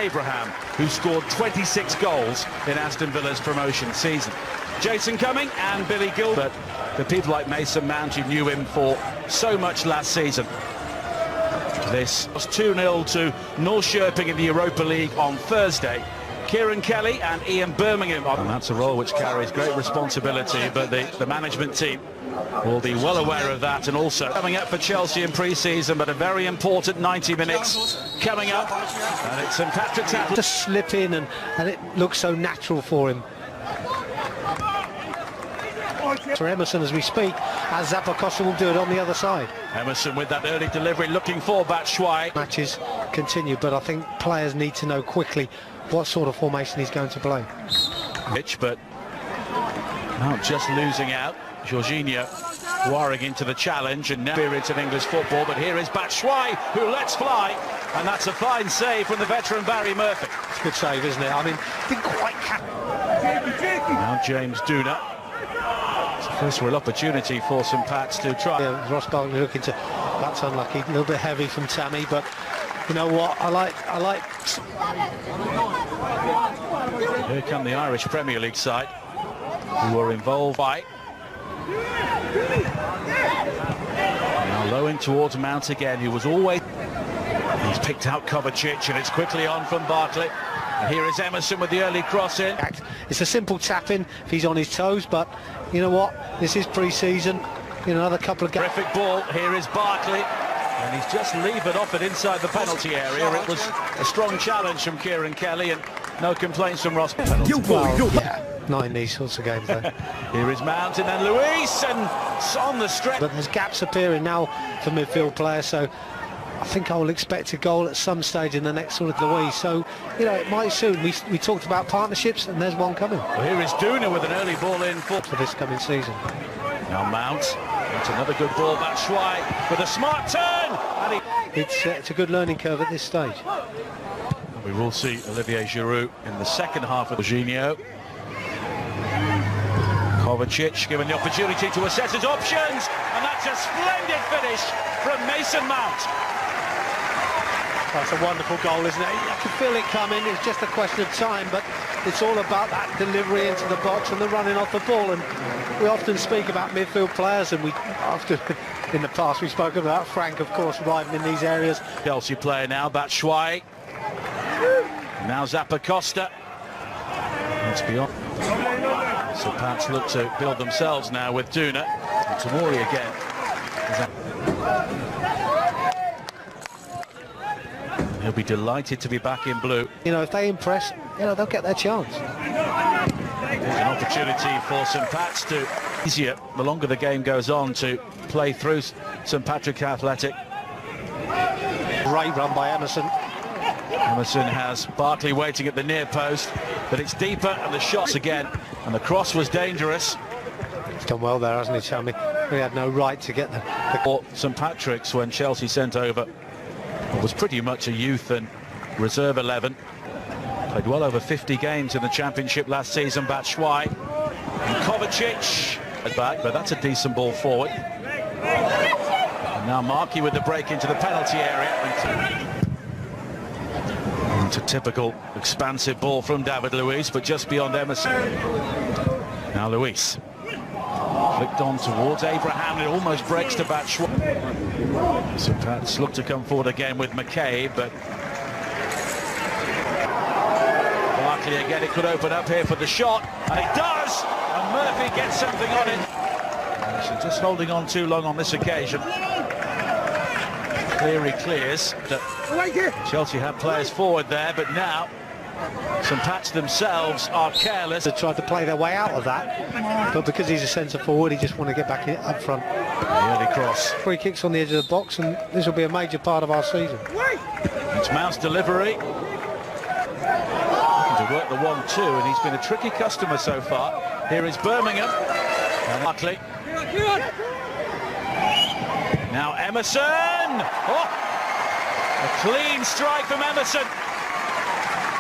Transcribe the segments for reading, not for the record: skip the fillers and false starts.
Abraham, who scored 26 goals in Aston Villa's promotion season. Jason Cumming and Billy Gilbert, the people like Mason Mount who knew him for so much last season. This was 2-0 to North Sherping in the Europa League on Thursday. Kieran Kelly and Ian Birmingham. And that's a role which carries great responsibility, but the management team will be well aware of that, and also coming up for Chelsea in pre-season, but a very important 90 minutes coming up, and it's St Patrick's Athletic. To slip in and it looks so natural for him. For Emerson as we speak, as Zappa will do it on the other side. Emerson with that early delivery, looking for Batshuayi. Matches continue, but I think players need to know quickly what sort of formation he's going to play. Pitch, but now just losing out. Jorginho wiring into the challenge, and now experience in English football, but here is Batshuayi who lets fly, and that's a fine save from the veteran Barry Murphy. It's a good save, isn't it? I mean, didn't quite catch. Now James Duna. It's a first real opportunity for St Pat's to try. Yeah, Ross Barkley looking to, that's unlucky, a little bit heavy from Tammy, but you know what, I like. Here come the Irish Premier League side, who were involved by. Now low in towards Mount again, who was always... He's picked out Kovacic, and it's quickly on from Barkley. And here is Emerson with the early cross in. It's a simple tap-in if he's on his toes, but you know what, this is pre-season. In another couple of games. Terrific ball, here is Barkley. And he's just levered off it inside the penalty area. It was a strong challenge from Kieran Kelly, and no complaints from Ross. Yeah, not in these sorts of games, though. Here is Mount, and then Luis, and on the stretch. But there's gaps appearing now for midfield players, so I think I will expect a goal at some stage in the next sort of Luis. So, you know, it might soon. We talked about partnerships, and there's one coming. Well, here is Duna with an early ball in for this coming season. Now Mount. It's another good ball, Batshuayi with a smart turn. And it's a good learning curve at this stage. We will see Olivier Giroud in the second half of Jorginho. Kovacic given the opportunity to assess his options, and that's a splendid finish from Mason Mount. That's a wonderful goal, isn't it? I can feel it coming. It's just a question of time, but it's all about that delivery into the box and the running off the ball. And we often speak about midfield players, and we often, in the past, we spoke about Frank, of course, arriving in these areas. Chelsea player now, Batshuayi. Now Zappacosta. It's beyond. So Pats look to build themselves now with Duna. And Tamori again. He'll be delighted to be back in blue. You know, if they impress, you know, they'll get their chance. There's an opportunity for St Pat's to easier the longer the game goes on to play through St Patrick's Athletic. Great run by Emerson. Emerson has Barkley waiting at the near post, but it's deeper, and the shots again, and the cross was dangerous. He's done well there, hasn't he, Chammy? We had no right to get the St Patrick's when Chelsea sent over. It was pretty much a youth and reserve 11. Played well over 50 games in the Championship last season. Batshuayi and Kovacic back, but that's a decent ball forward. And now Markey with the break into the penalty area. It's a typical expansive ball from David Luiz, but just beyond Emerson. Now Luiz flicked on towards Abraham, and it almost breaks to Batshuayi. So Pats look to come forward again with McKay, but Barkley again, it could open up here for the shot, and it does, and Murphy gets something on it. So just holding on too long on this occasion. Cleary clears. Chelsea had players forward there, but now St Pat's themselves are careless. They tried to play their way out of that, but because he's a centre forward, he just want to get back in, up front. The early cross. Free kicks on the edge of the box, and this will be a major part of our season. It's Mount's delivery. Looking to work the 1-2, and he's been a tricky customer so far. Here is Birmingham. And Barkley. Now Emerson! Oh! A clean strike from Emerson.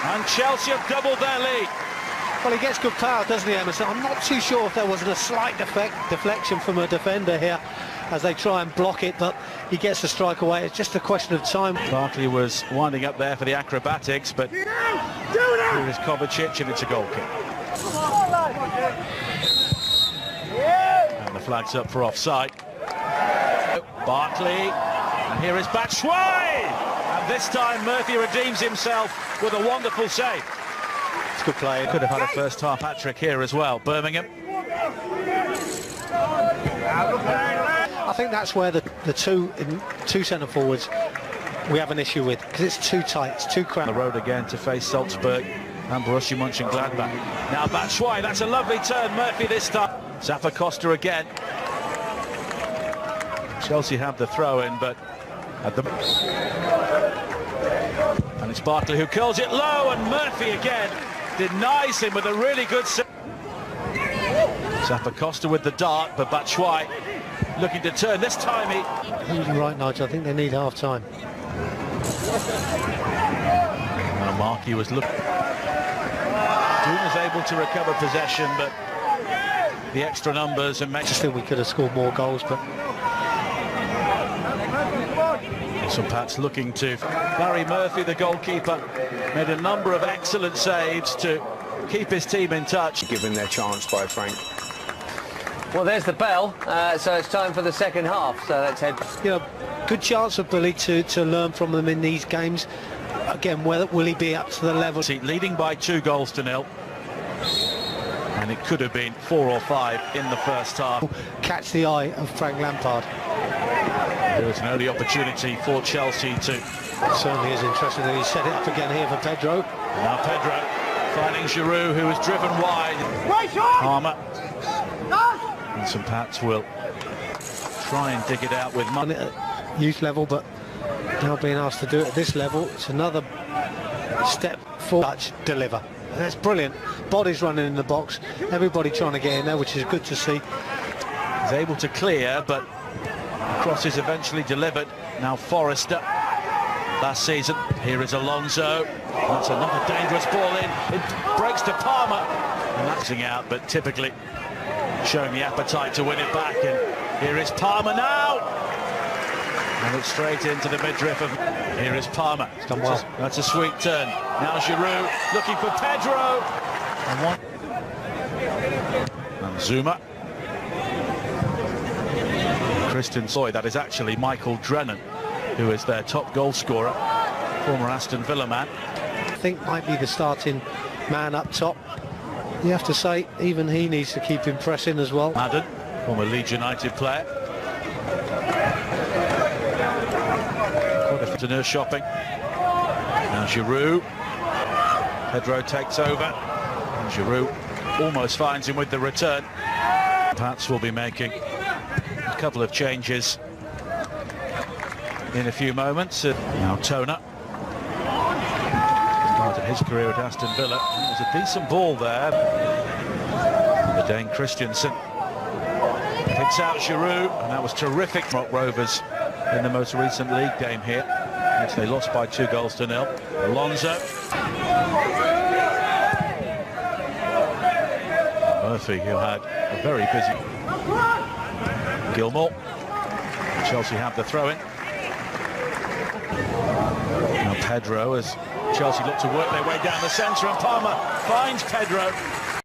And Chelsea have doubled their lead. Well, he gets good power, doesn't he, Emerson? I'm not too sure if there wasn't a slight deflection from a defender here. as they try and block it, but he gets the strike away. It's just a question of time. Barkley was winding up there for the acrobatics, but here is Kovacic, and it's a goal kick. And the flag's up for offside. Barkley, and here is Batshuayi, and this time Murphy redeems himself with a wonderful save. It's a good play. Could have had a first half hat-trick here as well. Birmingham. I think that's where the two centre forwards we have an issue with, because it's too tight, it's too cramped. On the road again to face Salzburg and Borussia Mönchengladbach. Now Batshuayi, that's a lovely turn. Murphy this time. Zappa Costa again. Chelsea have the throw-in, but at the... And it's Barkley who curls it low, and Murphy again denies him with a really good save. Zappa Costa with the dart, but Batshuayi looking to turn. This time he... You're right, Nigel. I think they need half-time. Well, Markey was looking... Doom was able to recover possession, but the extra numbers and... I just think we could have scored more goals, but... Some Pats looking to... Barry Murphy, the goalkeeper, made a number of excellent saves to keep his team in touch. Given their chance by Frank. Well, there's the bell, so it's time for the second half, so let's head... You know, good chance of Billy to learn from them in these games. Again, will he be up to the level? Leading by 2-0, and it could have been 4 or 5 in the first half. Catch the eye of Frank Lampard. There was an early opportunity for Chelsea to... Certainly is interesting that he set it up again here for Pedro. Now Pedro finding Giroud, who was driven wide. Palmer. And some Pats will try and dig it out with money at youth level, but now being asked to do it at this level, it's another step forward. Touch, deliver. That's brilliant. Bodies running in the box, everybody trying to get in there, which is good to see. He's able to clear, but the cross is eventually delivered. Now Forrester, last season. Here is Alonso. That's another dangerous ball in. It breaks to Palmer, and that's out, but typically showing the appetite to win it back. And here is Palmer now, and it's straight into the midriff of... Here is Palmer. It's done well. That's a sweet turn. Now Giroud looking for Pedro, and Zuma. Christian Soy, that is actually Michael Drennan, who is their top goal scorer, former Aston Villa man. I think might be the starting man up top. You have to say, even he needs to keep impressing as well. Madden, former Leeds United player. Quite a nurse shopping. Now Giroud. Pedro takes over, and Giroud almost finds him with the return. Pats will be making a couple of changes in a few moments. Now Toner started his career at Aston Villa. It was a decent ball there. The Dane Christensen picks out Giroud, and that was terrific. Rock Rovers in the most recent league game here, which they lost by 2-0. Alonso. Murphy, who had a very busy... Gilmore. Chelsea have the throw-in. Now Pedro, as Chelsea look to work their way down the centre, and Palmer finds Pedro.